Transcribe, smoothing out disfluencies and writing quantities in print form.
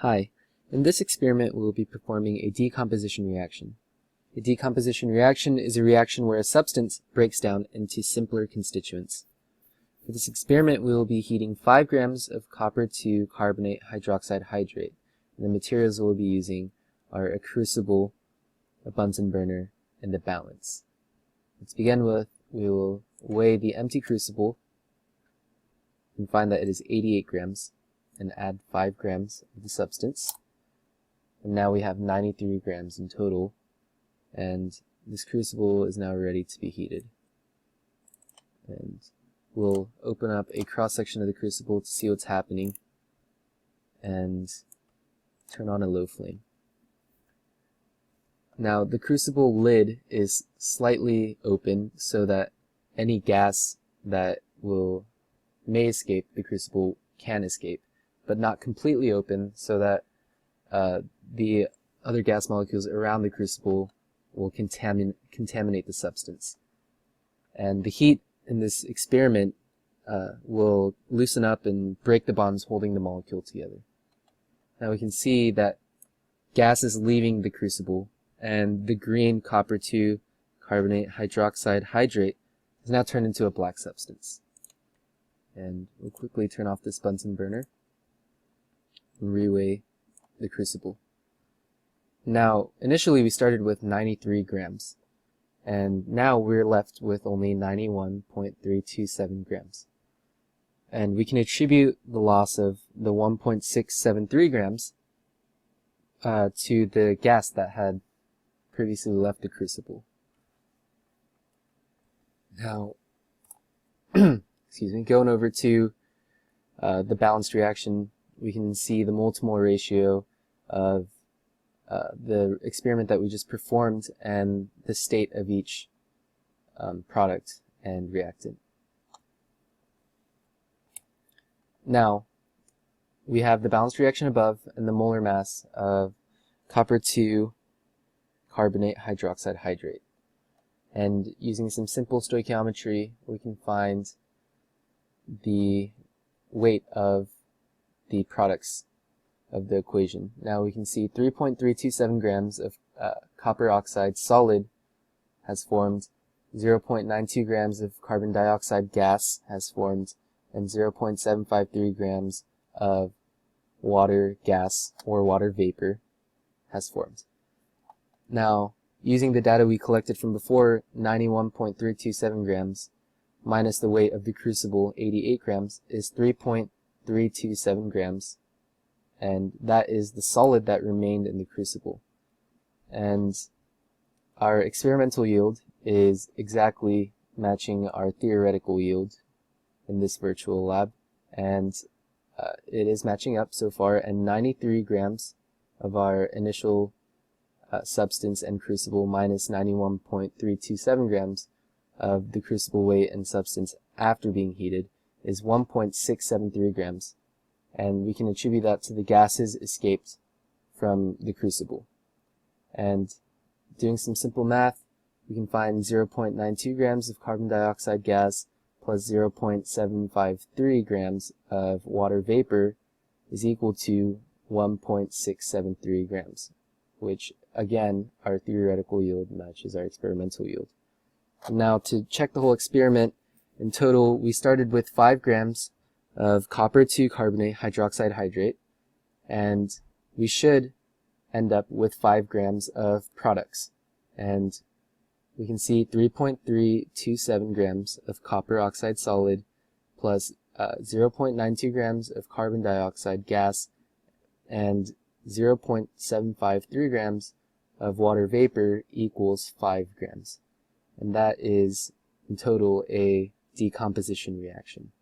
Hi, in this experiment we will be performing a decomposition reaction. A decomposition reaction is a reaction where a substance breaks down into simpler constituents. For this experiment we will be heating 5 grams of copper to carbonate hydroxide hydrate. And the materials we'll be using are a crucible, a Bunsen burner, and a balance. Let's begin with, we will weigh the empty crucible and find that it is 88 grams. And add 5 grams of the substance. And now we have 93 grams in total, and this crucible is now ready to be heated. And we'll open up a cross-section of the crucible to see what's happening and turn on a low flame. Now the crucible lid is slightly open so that any gas that may escape the crucible can escape, but not completely open so that the other gas molecules around the crucible will contaminate the substance. And the heat in this experiment will loosen up and break the bonds holding the molecule together. Now we can see that gas is leaving the crucible, and the green copper 2 carbonate hydroxide hydrate is now turned into a black substance. And we'll quickly turn off this Bunsen burner and reweigh the crucible. Now, initially we started with 93 grams, and now we're left with only 91.327 grams. And we can attribute the loss of the 1.673 grams to the gas that had previously left the crucible. Now, going over to the balanced reaction, we can see the mole-to-mole ratio of the experiment that we just performed and the state of each product and reactant. Now, we have the balanced reaction above and the molar mass of copper 2 carbonate hydroxide hydrate. And using some simple stoichiometry, we can find the weight of the products of the equation. Now we can see 3.327 grams of copper oxide solid has formed, 0.92 grams of carbon dioxide gas has formed, and 0.753 grams of water gas or water vapor has formed. Now, using the data we collected from before, 91.327 grams minus the weight of the crucible, 88 grams, is 3.327 grams, and that is the solid that remained in the crucible. And our experimental yield is exactly matching our theoretical yield in this virtual lab, and it is matching up so far, and 93 grams of our initial substance and crucible minus 91.327 grams of the crucible weight and substance after being heated is 1.673 grams, and we can attribute that to the gases escaped from the crucible. And doing some simple math, we can find 0.92 grams of carbon dioxide gas plus 0.753 grams of water vapor is equal to 1.673 grams, which again, our theoretical yield matches our experimental yield. Now, to check the whole experiment, in total we started with 5 grams of copper 2 carbonate hydroxide hydrate, and we should end up with 5 grams of products. And we can see 3.327 grams of copper oxide solid plus 0.92 grams of carbon dioxide gas and 0.753 grams of water vapor equals 5 grams. And that is, in total, a decomposition reaction.